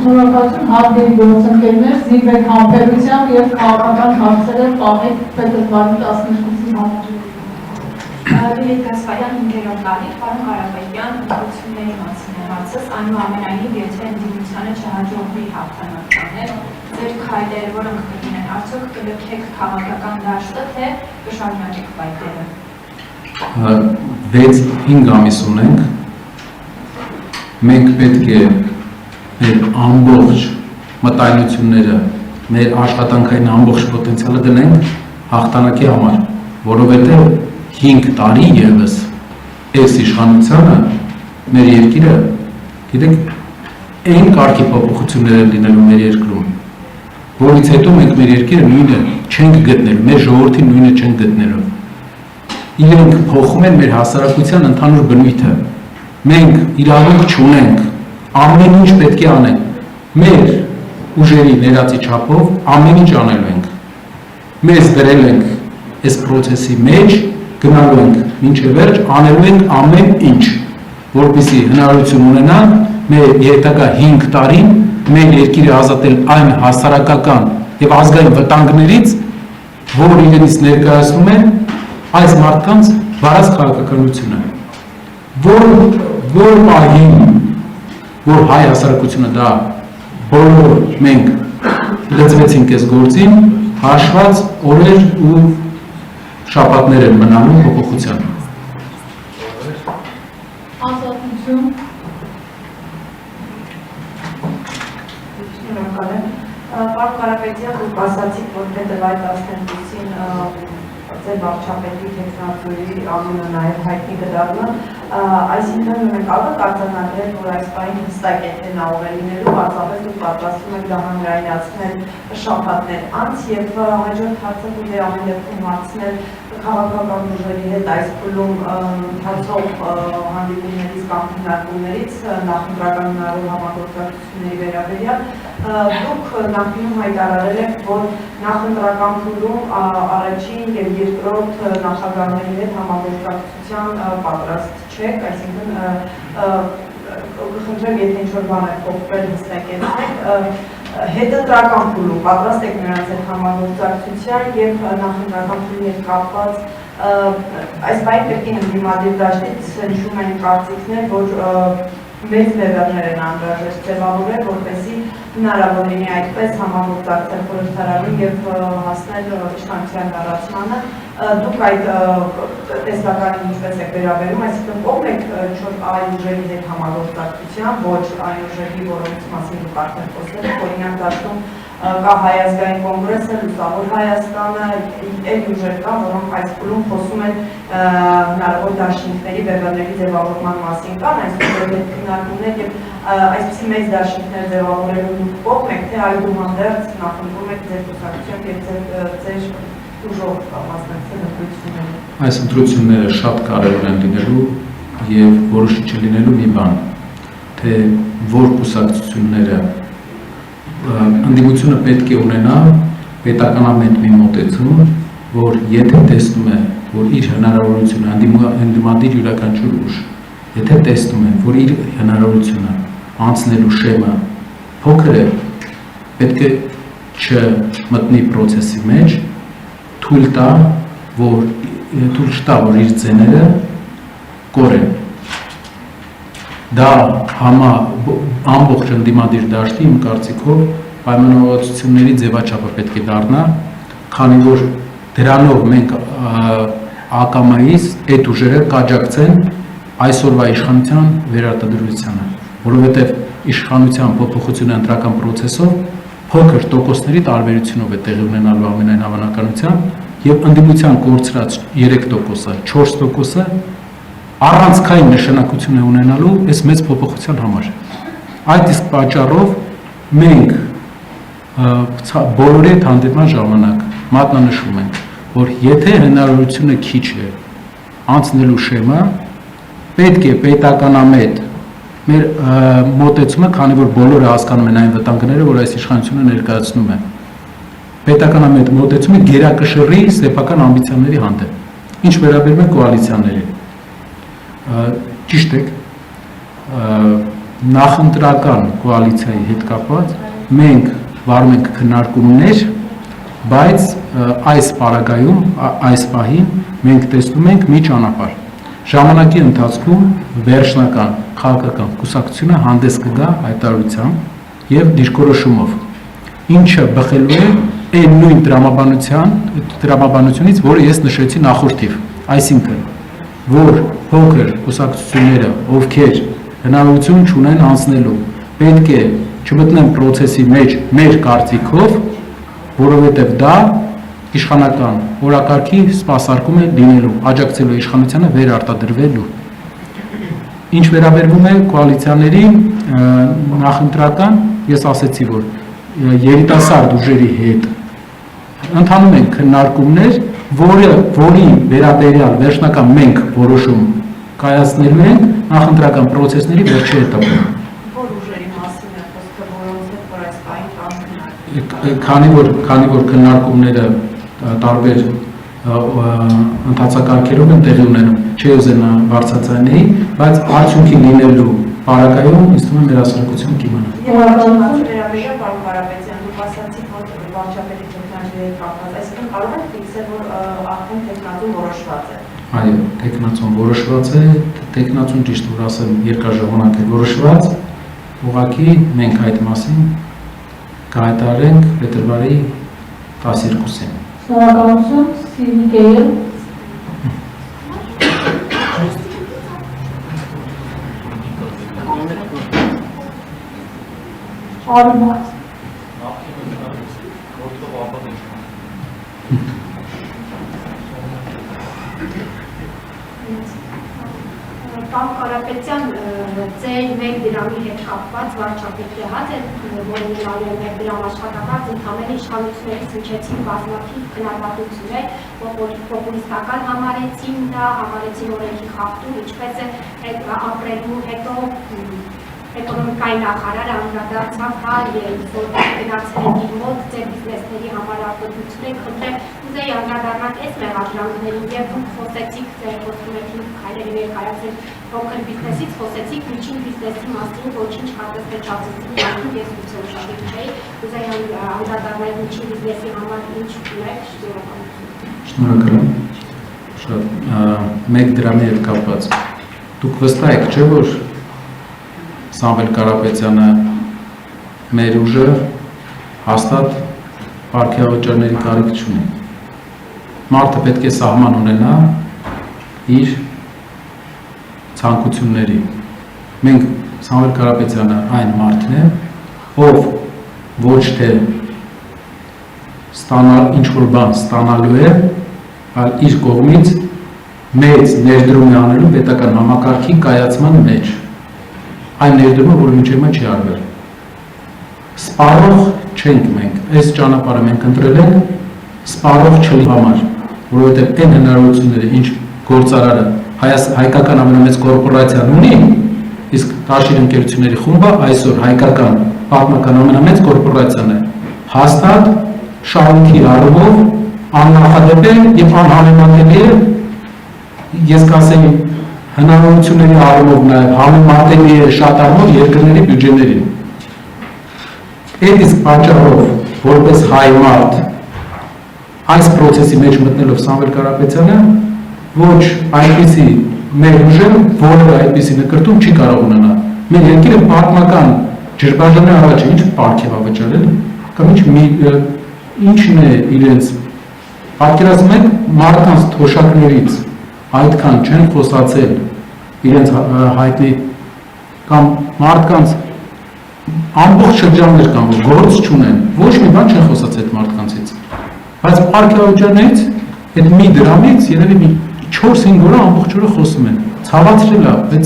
Շնորհակալություն հանդիպ գործընկերներ, զինվեք համբերությամբ և քաղաքական հարցերը պահեք փետրվարի 12-ի համար։ Լիլիթ Գասպարյան, 5-րդ տարի, պարոն Ղարաբեկյան, ընտրությունների մասին է հարցս, այնուամենայնիվ, եթե ընդդիմությանը չհաջողվի հաղթանակ տանել, ձեր քայլերը, որոնք կլինեն, արդյոք կլքեք քաղաքական դաշտը, թե կշարունակեք պայքարը։ 6-5 ամիս ունենք, մենք պետք է մեր ամբողջ մտայնությունները, մեր աշխատանքային ամբողջ պոտենցիալը դնենք հաղթանակի համար, որովհետև 5 տարի ևս այս իշխանությանը մեր երկիրը, գիտեք, այն կարգի փոփոխություններ են լինելու մեր երկրում, որից հետո մենք մեր երկիրը նույնը չենք գտնելու, մեր ժողովրդին նույնը չենք գտնելու։ Իրենք փոխում են մեր հասարակության ընդհանուր բնույթը։ Մենք իրավունք չունենք, ամեն ինչ պետք է անենք, մեր ուժերի ներածի չափով ամեն ինչ անելու ենք։ Մեզ դրել ենք այս պրոցեսի մեջ, գնալու ենք մինչև վերջ, անելու ենք ամեն ինչ, որպեսզի հնարավորություն ունենանք մեր հետագա 5 տարին մեր երկիրը ազատել այն հասարակական եւ ազգային վտանգներից, որ իրենից ներկայացնում են այս մարդկանց վարած քաղաքականությունը, որ պահին, որ հայ հասարակությունը դա բոլոր մենք լծվեցինք այս գործին, հաշված օրեր ու շաբաթներ են մնալու փոփոխության։ Ազատություն։ Շնորհակալ եմ։ Պարոն Ղարաբեկյան, դուք ասացիք, որ փետրվարի 12-ին ձեր վարչապետի տեխնացուի անունը նաև հայտնի կդառնա, այսինքն մենք կարող արձանագրել, որ այս պահին հստակ է թե նա ով է լինելու, պարզապես դուք պատրաստվում եք դա հանրայնացնել շաբաթներ անց եւ հաջորդ հարցը դուք ամեն դեպքում հարցնել քաղաքական ուժերի հետ այս փուլում ընթացող հանդիպումներից կամ քննարկումներից նախընտրական հնարավոր համագործակցությունների վերաբերյալ դուք նախինում հայտարարել եք, որ նախընտրական փուլում առաջին եւ երկրորդ նախագահների հետ համագործակցության պատրաստ չեք, այսինքն կխնդրեմ, եթե ինչ-որ բան է փոխվել, հստակեցնեք, հետընտրական փուլում պատրաստ եք նրանց հետ համագործակցության եւ նախընտրական փուլի հետ կապված այս բանը պետք է ընդդիմադիր դաշտից հնչում են կարծիքներ, որ մեծ բևեռներ են անհրաժեշտ ձևավորել, որպեսզի հնարավոր լինի այդպես համագործակցել խորհրդարանին եւ հասնել իշխանության կառուցմանը։ Դուք այդ տեսլականին ինչպես եք վերաբերում, այսինքն կողմ եք ինչ-որ այլ ուժերի հետ համագործակցության, ոչ այն ուժերի, որոնց մասին դուք արդեն խոսել եք, օրինակ դաշտում կա Հայ ազգային կոնգրեսը, Լուսավոր Հայաստանը, այլ ուժեր կան, որոնք այս փուլում խոսում են հնարավոր դաշինքների, բևեռների ձևավորման մասին կան, այսօր այդ քննարկումներ եւ այսպիսի մեծ դաշինքներ ձևավորելու դուք կողմ եք, թե այդուհանդերձ նախընտրում եք ձեր կուսակցությամբ եւ ձեր ուժով մասնակցել ընտրություններին։ Այս ընտրությունները շատ կարևոր են լինելու եւ որոշիչ լինելու մի բան, թե որ կուսակցությունները ընդդիմությունը պետք է ունենա պետականամետ մի մոտեցում, որ եթե տեսնում է, որ իր հնարավորությունը ընդդիմադիր յուրաքանչյուր ուժ, եթե տեսնում է, որ իր հնարավորությունը անցնելու շեմը փոքր է, պետք է չմտնի process-ի մեջ, թույլ տա, որ իր ձեները կորեն։ Դա ամբողջ ընդդիմադիր դաշտի իմ կարծիքով պայմանավորվածությունների ձևաչափը պետք է դառնա, քանի որ դրանով մենք ակամայից այդ ուժերը կաջակցեն այսօրվա իշխանության վերարտադրությանը, որովհետև իշխանության փոփոխությունը ընտրական process-ով փոքր տոկոսների տարբերությունով է տեղի ունենալու ամենայն հավանականությամբ եւ ընդդիմության կորցրած 3%-ը, 4%-ը առանցքային նշանակություն է ունենալու այս մեծ փոփոխության համար։ Այդ իսկ պատճառով մենք բոլորի հետ հանդիպման ժամանակ մատնանշում ենք, որ եթե հնարավորությունը քիչ է անցնելու շեմը, պետք է պետականամետ մեր մոտեցումը, քանի որ բոլորը հասկանում են այն վտանգները, որ այս իշխանությունը ներկայացնում է, պետականամետ մոտեցումը գերակշռի սեփական ամբիցիաների հանդեպ։ Ինչ վերաբերում է կոալիցիաներին, ճիշտ եք, նախընտրական կոալիցիայի հետ կապված մենք վարում ենք քննարկումներ, բայց այս պարագայում, այս պահին մենք տեսնում ենք մի ճանապարհ։ Ժամանակի ընթացքում վերջնական քաղաքական կուսակցությունը հանդես կգա հայտարարությամբ եւ դիրքորոշումով, ինչը բխելու է այն նույն տրամաբանությունից, որը ես նշեցի նախորդիվ, այսինքն, որ փոքր կուսակցությունները, ովքեր հնարավորություն չունեն անցնելու, պետք է չմտնեն process-ի մեջ մեր կարծիքով, որովհետև դա իշխանական օրակարգի սպասարկում է լինելու, աջակցելու իշխանությանը վերարտադրվելու։ Ինչ վերաբերվում է կոալիցիաների նախընտրական, ես ասեցի, որ երիտասարդ ուժերի հետ ընթանում են քննարկումներ, որի վերաբերյալ վերջնական մենք որոշում կայացնելու ենք նախընտրական process-ների վերջի этаպում։ Որ ուժերի մասին է խոսքը, որոնց հետ որ այս պահին Քանի որ քննարկումները տարբեր ընթացակարգերով են տեղի ունենում, չի ուզենա բարձրացնեի, բայց արդյունքի լինելու պարագայում ինձ թվում է մեր հասարակությունը կիմանա։ Վերաբերյալ պարոն Կարապետյան, դուք ասացիք, որ վարչապետի ճգնաժամերի կապված, այսինքն կարող եք ֆիքսել, որ արդեն տեխնացուն որոշված է։ Այո, տեխնացուն որոշված է, տեխնացուն ճիշտ որ ասեմ երկար ժամանակ է որոշված, ուղղակի մենք այդ մասին կհայտարարենք փետրվարի 12-ին։ Շնորհակալություն, Սիվիկեյել։ Արմատ։ Պարոն Կարապետյան, ձեր 1 դրամի հետ կապված վարչապետի հատ է, որը ունենալու է 1 դրամ աշխատավարձ, ընդհանրեն իշխանություններից հնչեցին բազմաթիվ քննադատություններ, պոպուլիստական համարեցին դա, համարեցին օրենքի խախտում, ինչպես է ապրելու հետո էկոնոմիկայի նախարարը անդրադարձավ հա որ գնացել եք իր մոտ ձեր բիզնեսների համար արտադրություն եք խնդրել, ուզեի անդրադառնալ այս մեղադրանքներին եւ դուք խոսեցիք ձեր խոստումների քայլերի ներկայացել փոքր բիզնեսից խոսեցիք միջին բիզնեսի մասին, ոչինչ հատկացեցիք իհարկե ես ուշադրի չէի, ուզեի անդրադառնալ միջին բիզնեսի համար ինչ ունեք, Շնորհակալ եմ։ Շատ 1 դրամի հետ կապված։ Դուք վստահ եք, չէ՞ որ Սամվել Կարապետյանը մեր ուժը հաստատ պարգևաճարների կարիք չունի։ Մարդը պետք է սահման ունենա իր ցանկությունների։ Մենք Սամվել Կարապետյանը այն մարդն է, ով ոչ թե ստանալ ինչ-որ բան ստանալու է, այլ իր կողմից մեծ ներդրում է անելու պետական համակարգի կայացման մեջ։ Այն ներդրումը, որը մինչև հիմա չի արվել։ Սպառող չենք մենք, այս ճանապարհը մենք ընտրել ենք սպառող չլինելու համար, որովհետև այն հնարավորությունները, ինչ գործարարը հայկական ամենամեծ կորպորացիան ունի, իսկ Տաշիր ընկերությունների խումբը այսօր հայկական պատմական ամենամեծ կորպորացիան է, հաստատ շահույթի առումով աննախադեպ է եւ անհամեմատելի է, ես կասեի հնարավորությունների առումով նաև համեմատելի է շատ առումով երկրների բյուջեներին։ Այդ իսկ պատճառով, որպես հայ մարդ, այս process-ի մեջ մտնելով Սամվել Կարապետյանը, ոչ այդպիսի մեր ուժը, որը այդպիսի նկրտում չի կարող ունենալ։ Մեր երկիրը պատմական ջրբաժանի առաջ ինչ պարգև ավճարել, կամ ինչն է իրենց պատկերացնում եք մարդկանց թոշակներից այդքան չեն խոսացել իրենց հայտնի կամ մարդկանց ամբողջ շրջաններ կամ գործ չունեն, ոչ մի բան չեն խոսացել այդ մարդկանցից, բայց պարգևաճարներից այդ մի դրամից երևի մի 4-5 օր ամբողջ օրը խոսում են, ցավացրել է, բայց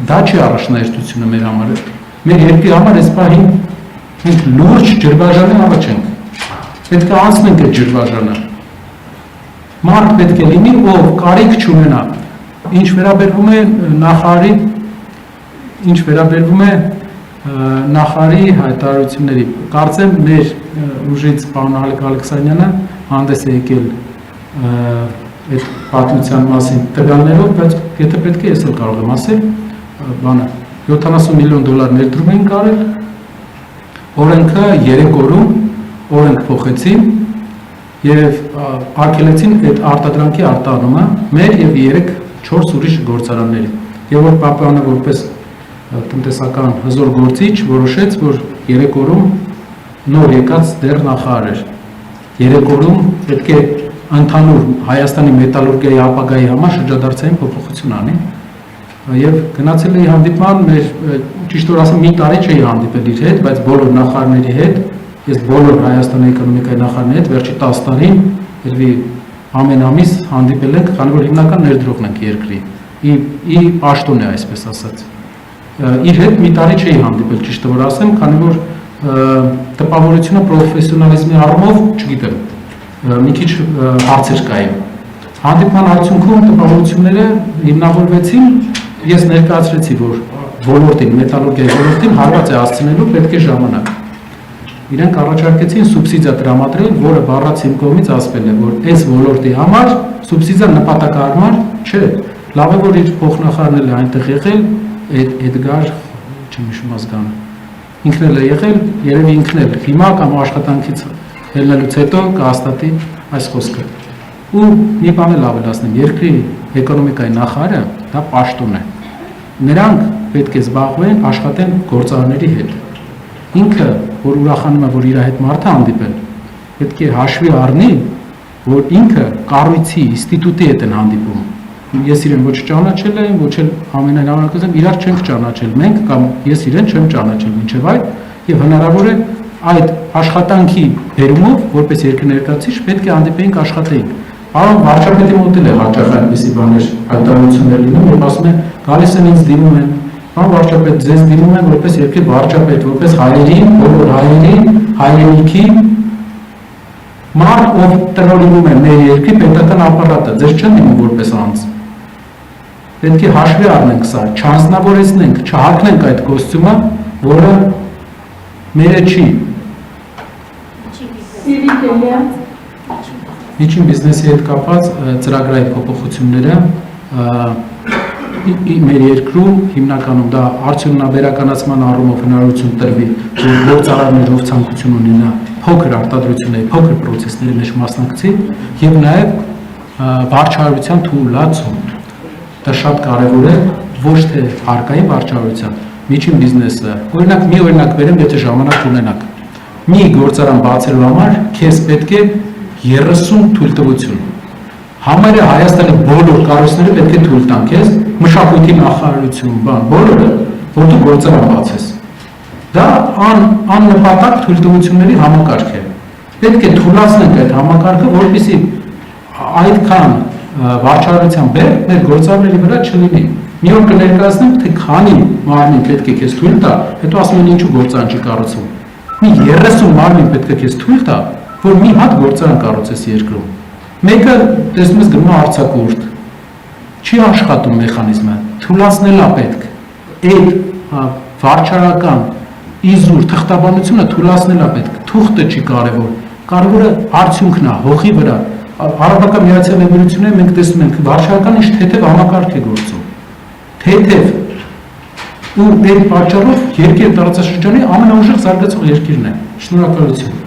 դա չի առաջնահերթությունը մեր համար, մեր երկրի համար այս պահին մենք լուրջ ջրբաժանի առաջ ենք, պետք է անցնենք այդ ջրբաժանը, մարդ պետք է լինի, ով կարիք չունենա, ինչ վերաբերվում է նախարարի հայտարարությունների, կարծեմ մեր ուժից պարոն Ալեք Ալեքսանյանը հանդես է եկել այդ պատմության մասին տվյալներով, բայց եթե պետք է ես էլ կարող եմ ասել, բանը $70 միլիոն ներդրում էին կարել, օրենքը 3 օրում օրենք փոխեցին եւ արգելեցին այդ արտադրանքի արտահանումը մեր եւ 3-4 ուրիշ գործարանների։ Եվ որ Պապյանը որպես տնտեսական հզոր գործիչ որոշեց, որ 3 օրում նոր եկած դեռ նախարար էր։ 3 օրում պետք է ընդհանուր Հայաստանի մետալուրգիայի ապագայի համար շրջադարձային փոփոխություն անի։ Եվ գնացել էի հանդիպման, մեր ճիշտ որ ասեմ մի տարի չէի հանդիպել իր հետ, բայց բոլոր նախարարների հետ, ես բոլոր Հայաստանի էկոնոմիկայի նախարարների հետ վերջի 10 տարին երևի ամեն ամիս հանդիպել ենք, քանի որ հիմնական ներդրողն ենք երկրի։ Ի պաշտոն է այսպես ասած։ Իր հետ մի տարի չէի հանդիպել, ճիշտ որ ասեմ, քանի որ տպավորությունը պրոֆեսիոնալիզմի առումով, չգիտեմ, մի քիչ հարցեր կային։ Հանդիպման արդյունքում տպավորությունները հիմնավորվեցին, ես ներկայացրեցի, որ ոլորտին, մետալուրգիայի ոլորտին հարված է հասցնելու պետք է ժամանակ։ Իրենք առաջարկեցին սուբսիդիա տրամադրել, որը բառացի իմ կողմից ասվել է, որ այս ոլորտի համար սուբսիդիա նպատակահարմար չէ։ Լավ է, որ իր փոխնախարարն էլ է այնտեղ եղել, Էդգար, չեմ հիշում ազգանը։ Ինքն էլ է եղել, երևի ինքն էլ հիմա կամ աշխատանքից ելնելուց հետո կհաստատի այս խոսքը։ Ու մի բան էլ ավելացնեմ, երկրի էկոնոմիկայի նախարարը դա պաշտոն է։ Նրանք պետք է զբաղվեն աշխատեն գործարանների հետ։ Ինքը, որ ուրախանում է, որ իր հետ մարդը հանդիպել, պետք է հաշվի առնի, որ ինքը կառույցի, ինստիտուտի հետ են հանդիպում։ Ես իրեն ոչ ճանաչել եմ, ոչ էլ ամենայն հավանականությամբ իրար չենք ճանաչել մենք կամ ես իրեն չեմ ճանաչել մինչև այդ եւ հնարավոր է այդ աշխատանքի բերումով որպես երկրի ներկայացուցիչ պետք է հանդիպեինք աշխատեինք։ Պարոն վարչապետի մոտ էլ է հաճախ այդպիսի բաներ հայտարարություններ լինում, երբ ասում են գալիս են ինձ դիմում են, պարոն վարչապետ, ձեզ դիմում են որպես երկրի վարչապետ, որպես հայերի, բոլոր հայերի, հայրենիքի մարդ, ով տնօրինում է մեր երկրի պետական ապարատը, ձեզ չեն դիմում որպես անձ։ Պետք է հաշվի առնենք սա, չանձնավորեցնենք, չհակնենք այդ կոստյումը, որը մերը չի։ Միջին բիզնեսի հետ կապված ծրագրային փոփոխությունները մեր երկրում հիմնականում դա արդյունաբերականացման առումով հնարավորություն տրվի, որ գործարարներով ցանկություն ունենա փոքր արտադրությունների, փոքր պրոցեսների մեջ մասնակցի եւ նաեւ վարչարարության թույլատում։ Դա շատ կարևոր է ոչ թե հարկայի վարչարարության, միջին բիզնեսը։ Օրինակ մի օրինակ բերեմ, եթե ժամանակ ունենաք։ Մի գործարան բացելու համար քեզ պետք է 30 թույլտվություն։ Համարյա Հայաստանի բոլոր կառույցները պետք է թույլ տան քեզ, մշակույթի նախարարություն, բան, բոլորը, որ դու գործարան բացես։ Դա աննպատակ թույլտվությունների համակարգ է։ Պետք է թույլատնենք այդ համակարգը, որպեսզի այդքան վարչարարության բեր մեր գործարարների վրա չլինի։ Մի օր կներկայացնենք, թե քանի մարմին պետք է քեզ թույլ տա, հետո ասում են ինչու գործարան չի կառուցվում։ Մի 30 մարմին պետք է քեզ թույլ տա, որ մի հատ գործարան կառուցես երկրում։ Մեկը տեսնում ես գնում է արձակուրդ, չի աշխատում մեխանիզմը, թույլատնելա պետք։ Այդ վարչարական իզուր թղթաբանությունը թույլատնելա պետք, թուղթը չի կարևոր, կարևորը արդյունքն է հողի վրա։ Արաբական Միացյալ Էմիրությունները մենք տեսնում ենք վարչարական ինչ թեթև համակարգ է գործում։ Թեթև ու այդ պատճառով երկրի տարածաշրջանի ամենաուժեղ զարգացող երկիրն է։ Շնորհակալություն։